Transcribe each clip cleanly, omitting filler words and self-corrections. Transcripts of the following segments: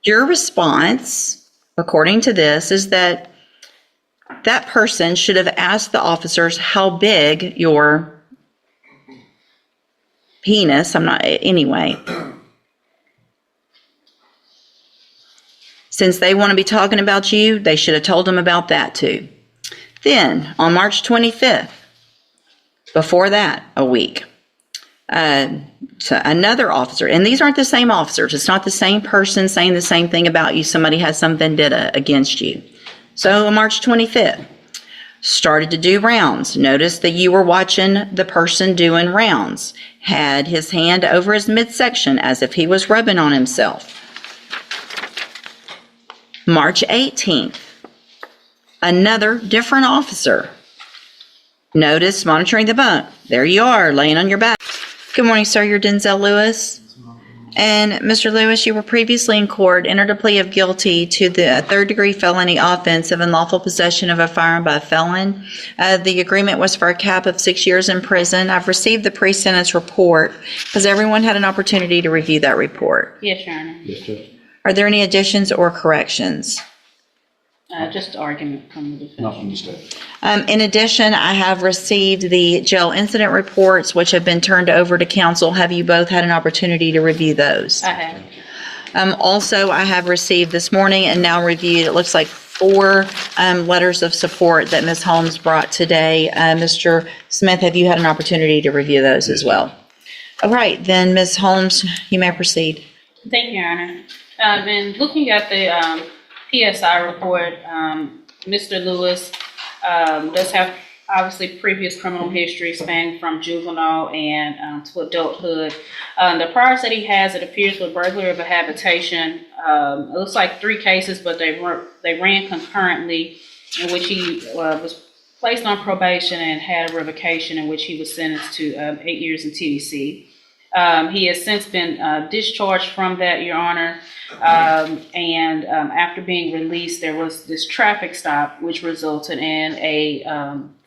Your response, according to this, is that that person should have asked the officers how big your penis, anyway. Since they want to be talking about you, they should have told them about that too. Then, on March 25th, before that, a week, so another officer, and these aren't the same officers. It's not the same person saying the same thing about you. Somebody has some vendetta against you. So on March 25th, started to do rounds. Notice that you were watching the person doing rounds. Had his hand over his midsection as if he was rubbing on himself. March 18th, another different officer. Notice monitoring the bunk. There you are, laying on your back. Good morning, sir. You're Denzel Lewis. And Mr. Lewis, you were previously in court, entered a plea of guilty to the third-degree felony offense of unlawful possession of a firearm by a felon. The agreement was for a cap of 6 years in prison. I've received the pre-sentence report. Has everyone had an opportunity to review that report? Yes, Your Honor. Yes, Judge. Are there any additions or corrections? Just argument from the defense. Not from the state. In addition, I have received the jail incident reports, which have been turned over to counsel. Have you both had an opportunity to review those? I have. Also, I have received this morning and now reviewed, it looks like 4 letters of support that Ms. Holmes brought today. Mr. Smith, have you had an opportunity to review those as well? All right, then Ms. Holmes, you may proceed. Thank you, Your Honor. And looking at the PSI report, Mr. Lewis does have obviously previous criminal history spanning from juvenile and to adulthood. The priors that he has, it appears, with burglary of a habitation. It looks like 3 cases, but they ran concurrently, in which he was placed on probation and had a revocation, in which he was sentenced to 8 years in TDC. He has since been discharged from that, Your Honor. And after being released, there was this traffic stop, which resulted in a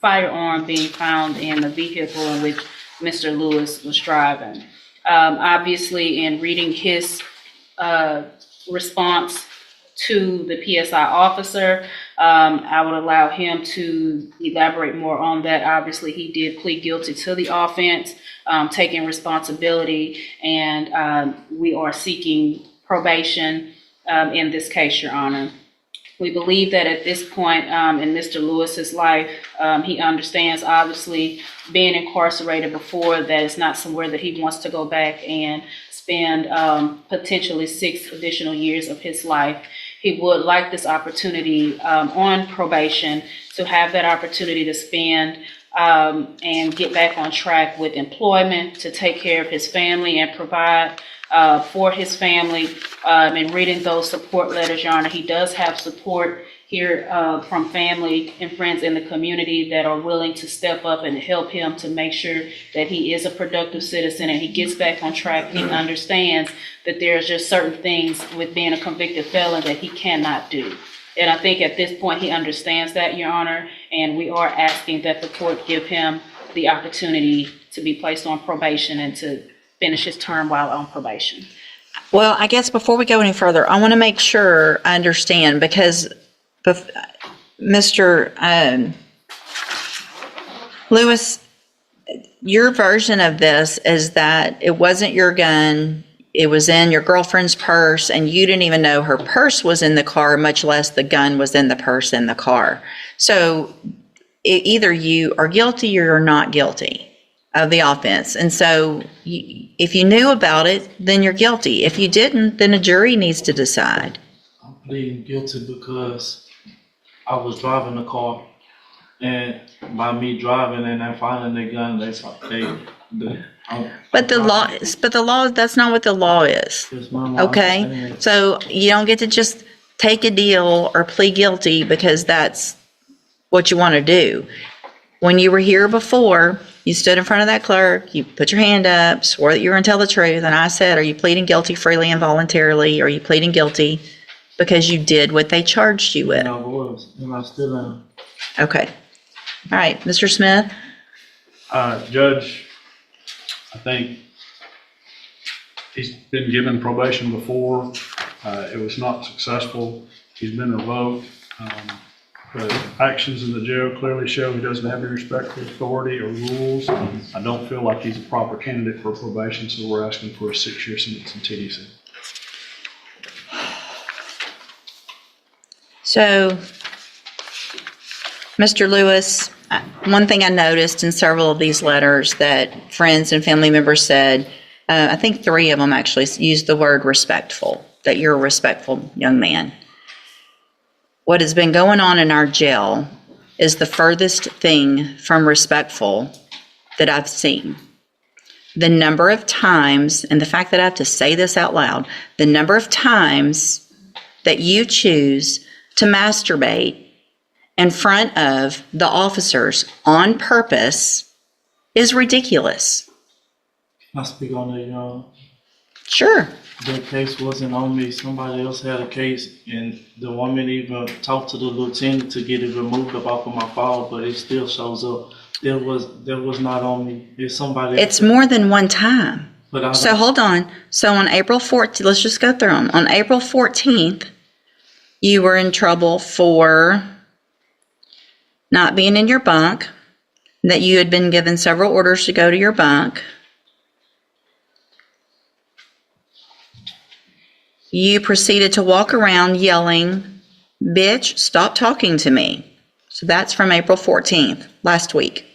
firearm being found in the vehicle in which Mr. Lewis was driving. Obviously, in reading his response to the PSI officer, I would allow him to elaborate more on that. Obviously, he did plead guilty to the offense, taking responsibility, and we are seeking probation in this case, Your Honor. We believe that at this point in Mr. Lewis's life, he understands, obviously, being incarcerated before, that it's not somewhere that he wants to go back and spend potentially 6 additional years of his life. He would like this opportunity on probation to have that opportunity to spend and get back on track with employment, to take care of his family and provide for his family. And reading those support letters, Your Honor, he does have support here from family and friends in the community that are willing to step up and help him to make sure that he is a productive citizen and he gets back on track and understands that there's just certain things with being a convicted felon that he cannot do. And I think at this point he understands that, Your Honor, and we are asking that the court give him the opportunity to be placed on probation and to finish his term while on probation. Well, I guess before we go any further, I want to make sure I understand, because Mr. Lewis, your version of this is that it wasn't your gun, it was in your girlfriend's purse, and you didn't even know her purse was in the car, much less the gun was in the purse in the car. So either you are guilty or you're not guilty of the offense. And so if you knew about it, then you're guilty. If you didn't, then a jury needs to decide. I'm pleading guilty because I was driving the car, and by me driving and then finding the gun, But the law, that's not what the law is. Okay? So you don't get to just take a deal or plead guilty because that's what you want to do. When you were here before, you stood in front of that clerk, you put your hand up, swore that you were going to tell the truth, and I said, are you pleading guilty freely and voluntarily, or are you pleading guilty because you did what they charged you with? And I was, and I still am. Okay. All right, Mr. Smith? Judge, I think he's been given probation before. It was not successful. He's been revoked. The actions in the jail clearly show he doesn't have any respect for authority or rules. I don't feel like he's a proper candidate for probation, so we're asking for a 6-year sentence in TDC. So, Mr. Lewis, one thing I noticed in several of these letters that friends and family members said, I think 3 of them actually used the word respectful, that you're a respectful young man. What has been going on in our jail is the furthest thing from respectful that I've seen. The number of times, and the fact that I have to say this out loud, the number of times that you choose to masturbate in front of the officers on purpose is ridiculous. I speak on that, Your Honor. Sure. That case wasn't on me. Somebody else had a case, and the woman even talked to the lieutenant to get it removed off of my file, but it still shows up. That was not on me. It's somebody. It's more than one time. But So hold on. So on April 14th, let's just go through them. On April 14th, you were in trouble for not being in your bunk, that you had been given several orders to go to your bunk. You proceeded to walk around yelling, "Bitch, stop talking to me." So that's from April 14th, last week.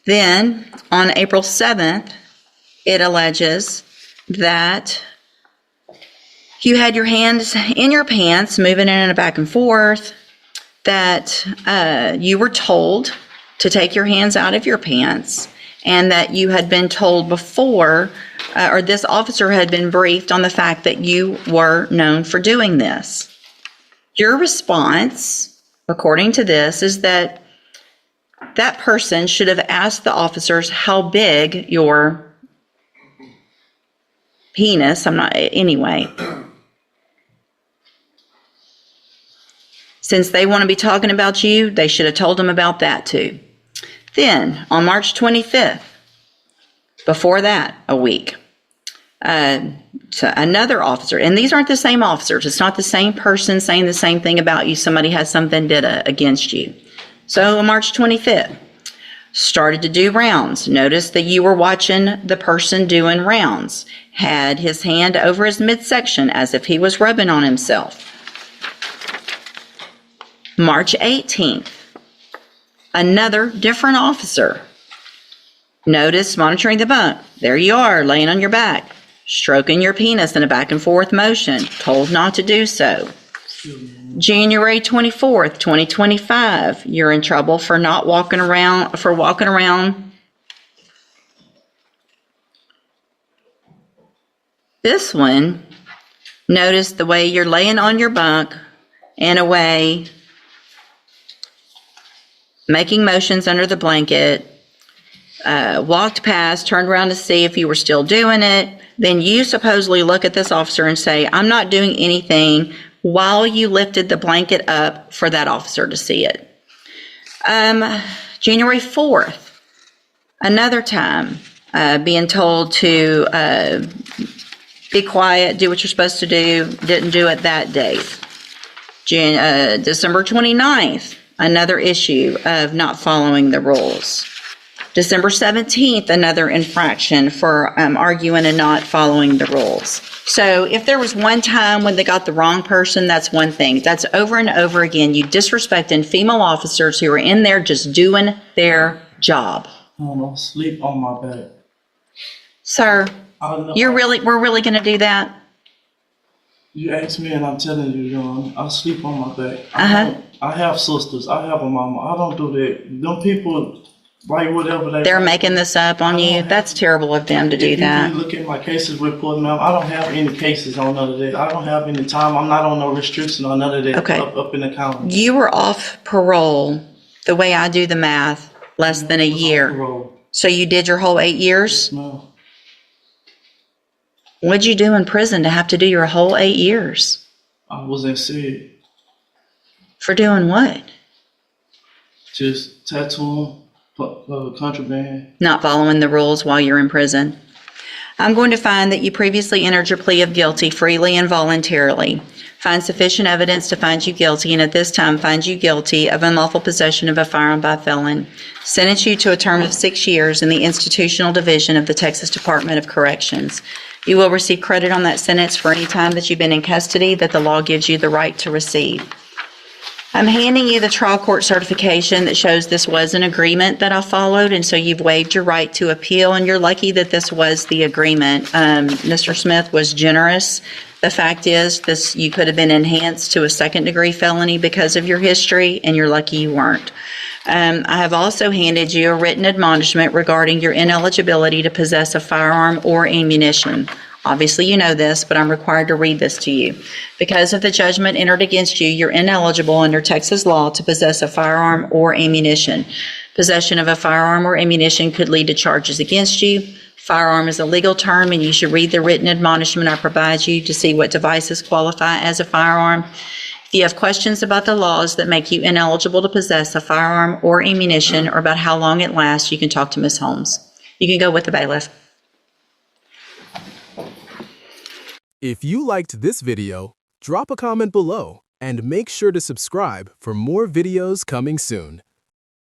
Then on April 7th, it alleges that you had your hands in your pants, moving in and back and forth, that you were told to take your hands out of your pants, and that you had been told before, or this officer had been briefed on the fact that you were known for doing this. Your response, according to this, is that that person should have asked the officers how big your penis, anyway. Since they want to be talking about you, they should have told them about that too. Then, on March 25th, before that, a week, so another officer, and these aren't the same officers. It's not the same person saying the same thing about you. Somebody has some vendetta against you. So on March 25th, started to do rounds. Noticed that you were watching the person doing rounds. Had his hand over his midsection as if he was rubbing on himself. March 18th, another different officer. Notice monitoring the bunk. There you are, laying on your back, stroking your penis in a back and forth motion, told not to do so. January 24th, 2025, you're in trouble for walking around. This one, notice the way you're laying on your bunk in a way, making motions under the blanket, walked past, turned around to see if you were still doing it. Then you supposedly look at this officer and say, "I'm not doing anything," while you lifted the blanket up for that officer to see it. January 4th, another time, being told to be quiet, do what you're supposed to do, didn't do it that day. December 29th, another issue of not following the rules. December 17th, another infraction for arguing and not following the rules. So if there was one time when they got the wrong person, that's one thing. That's over and over again, you disrespecting female officers who are in there just doing their job. I don't know, sleep on my back. Sir, we're really going to do that? You asked me and I'm telling you, John, I sleep on my back. I have sisters. I have a mama. I don't do that. Them people write whatever they're making this up on you. That's terrible of them to do that. If you look at my cases report, ma'am, I don't have any cases on none of that. I don't have any time. I'm not on no restriction on none of that. Okay. Up in the county. You were off parole, the way I do the math, less than a year. So you did your whole 8 years? Yes, ma'am. What'd you do in prison to have to do your whole 8 years? I was in SID. For doing what? Just tattooing, contraband. Not following the rules while you're in prison. I'm going to find that you previously entered your plea of guilty freely and voluntarily. Find sufficient evidence to find you guilty, and at this time find you guilty of unlawful possession of a firearm by a felon. Sentence you to a term of 6 years in the Institutional Division of the Texas Department of Corrections. You will receive credit on that sentence for any time that you've been in custody that the law gives you the right to receive. I'm handing you the trial court certification that shows this was an agreement that I followed, and so you've waived your right to appeal, and you're lucky that this was the agreement. Mr. Smith was generous. The fact is, you could have been enhanced to a second-degree felony because of your history, and you're lucky you weren't. I have also handed you a written admonishment regarding your ineligibility to possess a firearm or ammunition. Obviously, you know this, but I'm required to read this to you. Because of the judgment entered against you, you're ineligible under Texas law to possess a firearm or ammunition. Possession of a firearm or ammunition could lead to charges against you. Firearm is a legal term, and you should read the written admonishment I provide you to see what devices qualify as a firearm. If you have questions about the laws that make you ineligible to possess a firearm or ammunition, or about how long it lasts, you can talk to Ms. Holmes. You can go with the bailiff. If you liked this video, drop a comment below and make sure to subscribe for more videos coming soon.